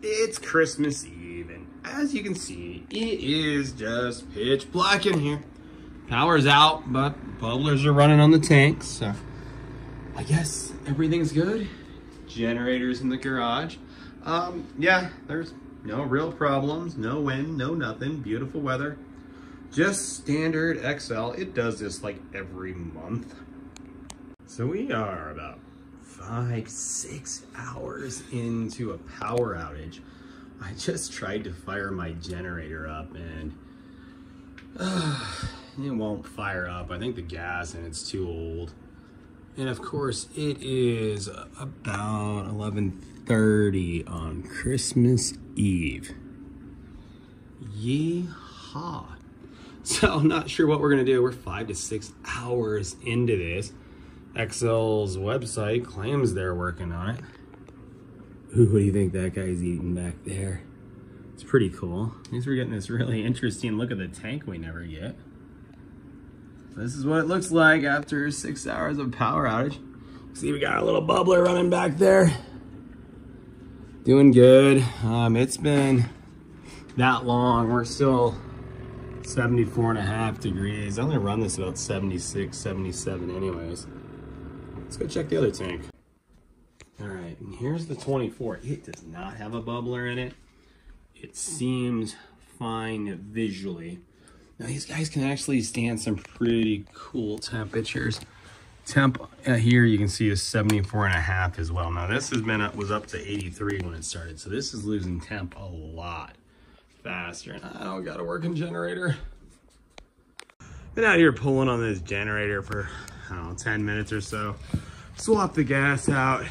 it's Christmas Eve, and as you can see, it is just pitch black in here. Power's out, but bubblers are running on the tanks, so I guess everything's good. Generators in the garage. Yeah, there's no real problems, no wind, no nothing, beautiful weather. Just standard XL. It does this like every month. So we are about 5-6 hours into a power outage. I just tried to fire my generator up and it won't fire up. I think the gas in it's too old. And of course it is about 11:30 on Christmas Eve. Yeehaw. So I'm not sure what we're gonna do. We're 5 to 6 hours into this. XL's website claims they're working on it. Ooh, what do you think that guy's eating back there? It's pretty cool. At least we're getting this really interesting look at the tank we never get. This is what it looks like after 6 hours of power outage. See, we got a little bubbler running back there. Doing good. It's been that long. We're still 74.5 degrees. I only run this about 76, 77 anyways. Let's go check the other tank. All right, and here's the 24. It does not have a bubbler in it. It seems fine visually. Now these guys can actually stand some pretty cool temperatures. Temp here you can see is 74.5 as well. Now this was up to 83 when it started, so this is losing temp a lot faster. And I don't got a working generator. Been out here pulling on this generator for, I don't know, 10 minutes or so. Swap the gas out.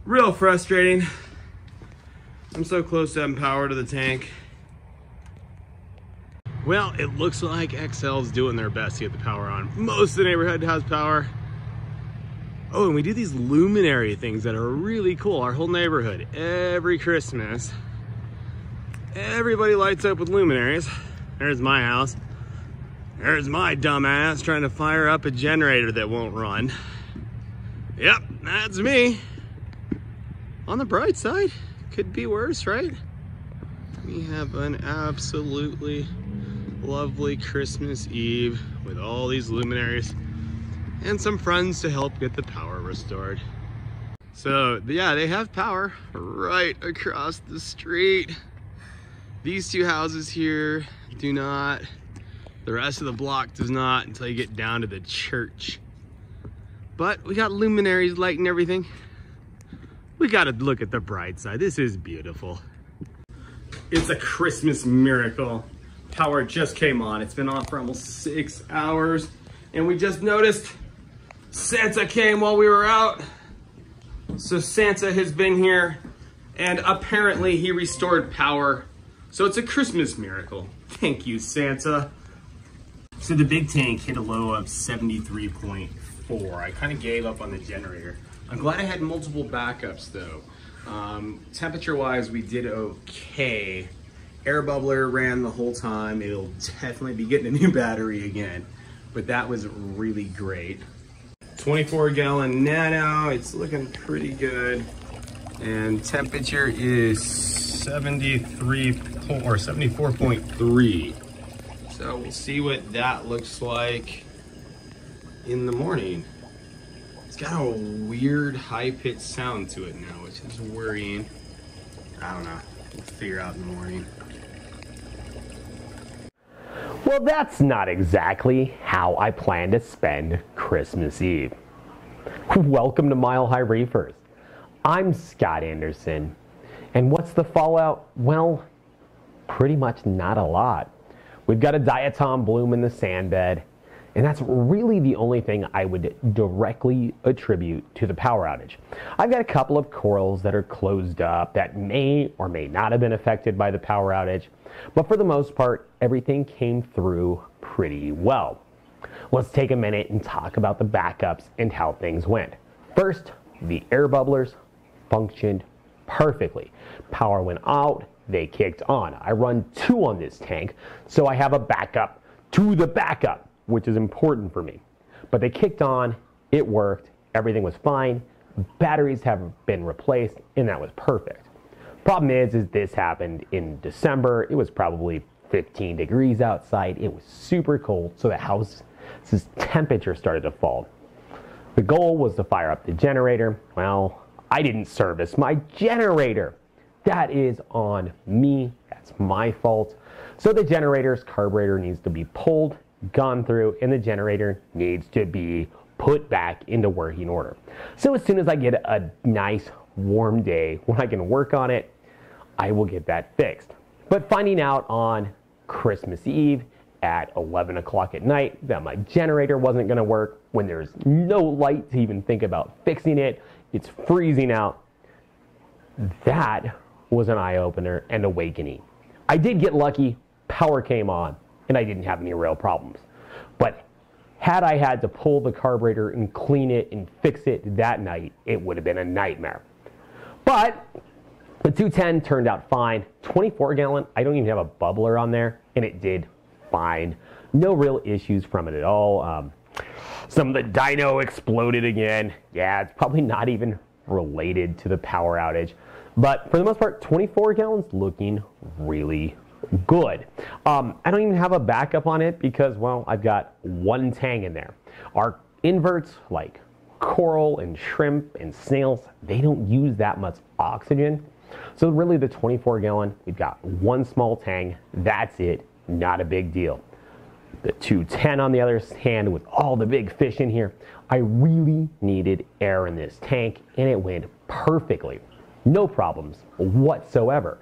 Real frustrating. I'm so close to having power to the tank. Well, it looks like XL's doing their best to get the power on. Most of the neighborhood has power. Oh, and we do these luminary things that are really cool. Our whole neighborhood, every Christmas, everybody lights up with luminaries. There's my house. There's my dumbass trying to fire up a generator that won't run. Yep, that's me. On the bright side, could be worse, right? We have an absolutely lovely Christmas Eve with all these luminaries and some friends to help get the power restored. So yeah, they have power right across the street. These two houses here do not. The rest of the block does not until you get down to the church. But we got luminaries lighting everything. We gotta look at the bright side. This is beautiful. It's a Christmas miracle. Power just came on. It's been on for almost 6 hours. And we just noticed Santa came while we were out. So Santa has been here and apparently he restored power. So it's a Christmas miracle. Thank you, Santa. So the big tank hit a low of 73.4. I kind of gave up on the generator. I'm glad I had multiple backups though. Temperature-wise, we did okay. Air bubbler ran the whole time. It'll definitely be getting a new battery again, but that was really great. 24-gallon nano, it's looking pretty good. And temperature is 74.3. So we'll see what that looks like in the morning. It's got a weird high-pitched sound to it now, which is worrying. I don't know. We'll figure out in the morning. Well, that's not exactly how I plan to spend Christmas Eve. Welcome to Mile High Reefers. I'm Scott Anderson. And what's the fallout? Well, pretty much not a lot. We've got a diatom bloom in the sand bed, and that's really the only thing I would directly attribute to the power outage. I've got a couple of corals that are closed up that may or may not have been affected by the power outage, but for the most part, everything came through pretty well. Let's take a minute and talk about the backups and how things went. First, the air bubblers functioned perfectly. Power went out, they kicked on. I run 2 on this tank, so I have a backup to the backup, which is important for me. But they kicked on, it worked, everything was fine, batteries have been replaced, and that was perfect. Problem is this happened in December. It was probably 15 degrees outside. It was super cold, so the house's temperature started to fall. The goal was to fire up the generator. Well, I didn't service my generator. That is on me. That's my fault. So the generator's carburetor needs to be pulled, gone through, and the generator needs to be put back into working order. So as soon as I get a nice warm day when I can work on it, I will get that fixed. But finding out on Christmas Eve at 11 o'clock at night that my generator wasn't going to work, when there's no light to even think about fixing it, it's freezing out, that was an eye-opener and awakening. I did get lucky, power came on, and I didn't have any real problems. But had I had to pull the carburetor and clean it and fix it that night, it would have been a nightmare. But the 210 turned out fine. 24 gallon, I don't even have a bubbler on there, and it did fine. No real issues from it at all. Some of the dyno exploded again. Yeah, it's probably not even related to the power outage. But for the most part, 24 gallons looking really good. I don't even have a backup on it because, well, I've got one tank in there. Our inverts, like coral and shrimp and snails, they don't use that much oxygen. So really the 24 gallon, we've got one small tank. That's it. Not a big deal. The 210 on the other hand, with all the big fish in here, I really needed air in this tank, and it went perfectly. No problems whatsoever.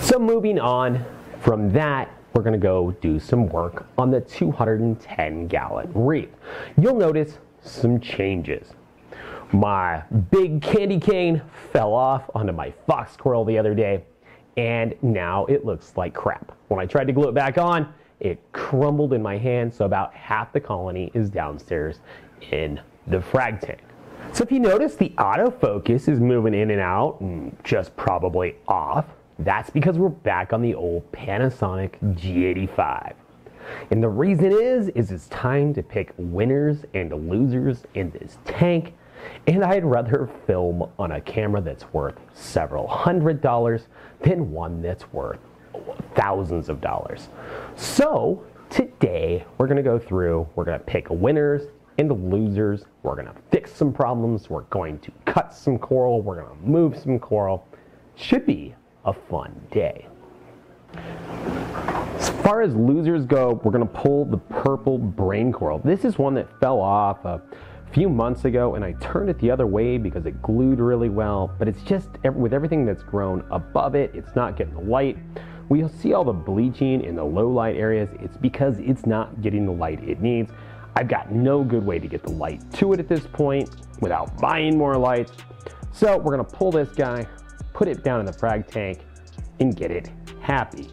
So moving on from that, we're going to go do some work on the 210 gallon reef. You'll notice some changes. My big candy cane fell off onto my fox coral the other day, and now it looks like crap. When I tried to glue it back on, it crumbled in my hand, so about half the colony is downstairs in the frag tank. So if you notice, the autofocus is moving in and out and just probably off. That's because we're back on the old Panasonic G85. And the reason is it's time to pick winners and losers in this tank. And I'd rather film on a camera that's worth several $100s than one that's worth thousands of dollars. So today we're going to go through, we're going to pick winners and losers. We're going to fix some problems. We're going to cut some coral. We're going to move some coral. Should be a fun day. As far as losers go, we're going to pull the purple brain coral. This is one that fell off a few months ago, and I turned it the other way because it glued really well, but it's just, with everything that's grown above it, it's not getting the light. We'll see all the bleaching in the low light areas. It's because it's not getting the light it needs. I've got no good way to get the light to it at this point without buying more lights. So we're going to pull this guy, put it down in the frag tank, and get it happy.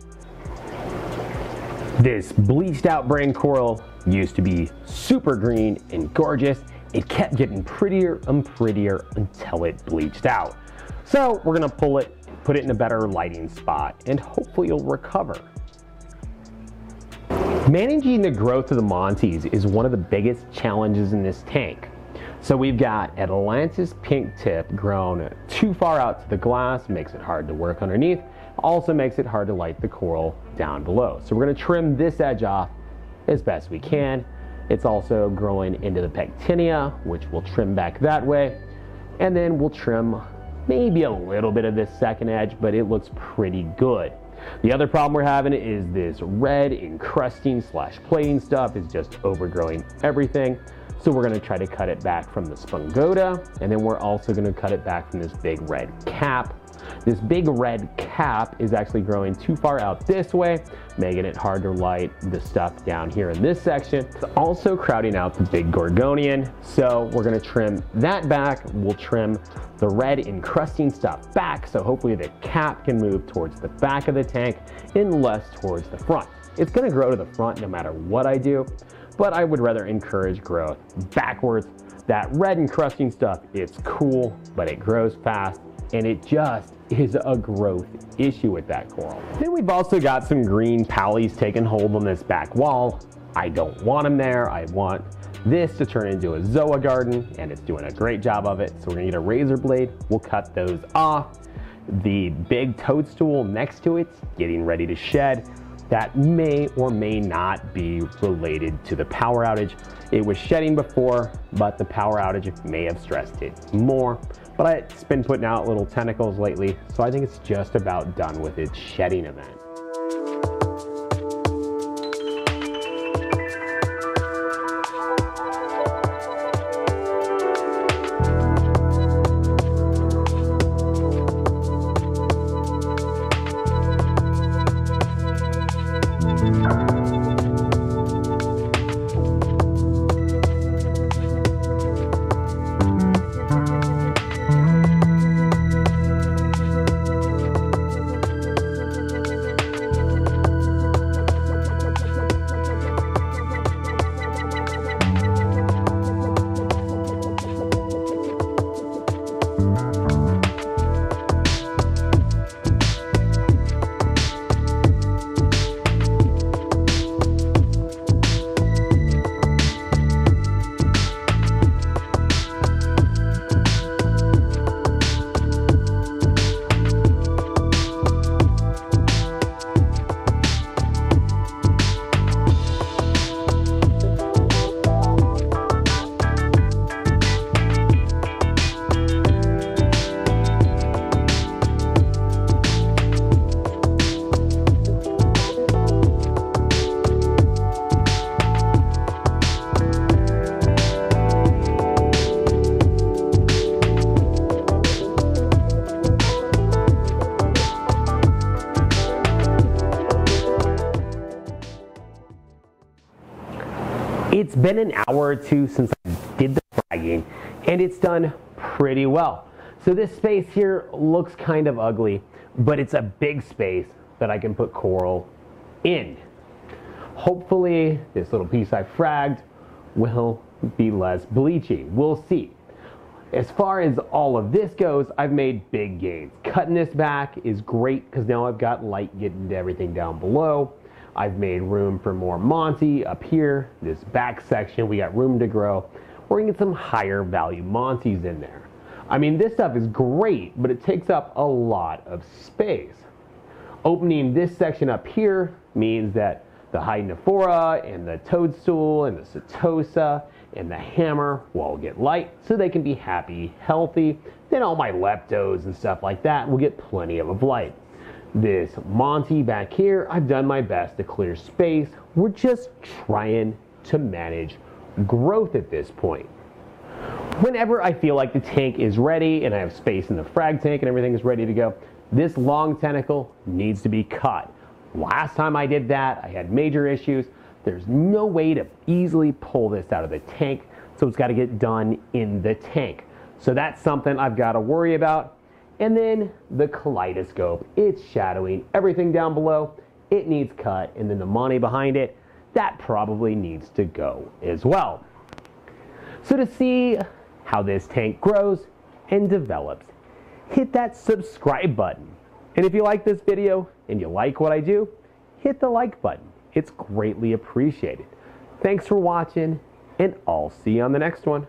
This bleached out brain coral used to be super green and gorgeous. It kept getting prettier and prettier until it bleached out. So we're going to pull it, put it in a better lighting spot, and hopefully it'll recover. Managing the growth of the Montes is one of the biggest challenges in this tank. So we've got Atlantis pink tip grown too far out to the glass, makes it hard to work underneath, also makes it hard to light the coral down below. So we're going to trim this edge off as best we can. It's also growing into the pectinia, which we'll trim back that way. And then we'll trim maybe a little bit of this second edge, but it looks pretty good. The other problem we're having is this red encrusting / plating stuff is just overgrowing everything. So we're going to try to cut it back from the spongoda, and then we're also going to cut it back from this big red cap. This big red cap is actually growing too far out this way, making it hard to light the stuff down here in this section. It's also crowding out the big gorgonian, so we're going to trim that back. We'll trim the red encrusting stuff back, so hopefully the cap can move towards the back of the tank and less towards the front. It's going to grow to the front no matter what I do, but I would rather encourage growth backwards. That red encrusting stuff, it's cool, but it grows fast, and it just is a growth issue with that coral. Then we've also got some green pallies taking hold on this back wall. I don't want them there. I want this to turn into a zoa garden, and it's doing a great job of it. So we're gonna get a razor blade. We'll cut those off. The big toadstool next to it's getting ready to shed. That may or may not be related to the power outage. It was shedding before, but the power outage may have stressed it more. But it's been putting out little tentacles lately, so I think it's just about done with its shedding event. It's been an hour or two since I did the fragging, and it's done pretty well. So this space here looks kind of ugly, but it's a big space that I can put coral in. Hopefully this little piece I fragged will be less bleachy. We'll see. As far as all of this goes, I've made big gains. Cutting this back is great because now I've got light getting to everything down below. I've made room for more Monty up here. This back section, we got room to grow. We're gonna get some higher value Monties in there. I mean, this stuff is great, but it takes up a lot of space. Opening this section up here means that the Hydnophora and the toadstool and the Setosa and the hammer will all get light so they can be happy, healthy. Then all my leptos and stuff like that will get plenty of light. This Monty back here, I've done my best to clear space. We're just trying to manage growth at this point. Whenever I feel like the tank is ready and I have space in the frag tank and everything is ready to go, this long tentacle needs to be cut. Last time I did that, I had major issues. There's no way to easily pull this out of the tank, so it's got to get done in the tank. So that's something I've got to worry about. And then the kaleidoscope, it's shadowing everything down below. It needs cut, and then the Monty behind it, that probably needs to go as well. So to see how this tank grows and develops, hit that subscribe button. And if you like this video and you like what I do, hit the like button. It's greatly appreciated. Thanks for watching, and I'll see you on the next one.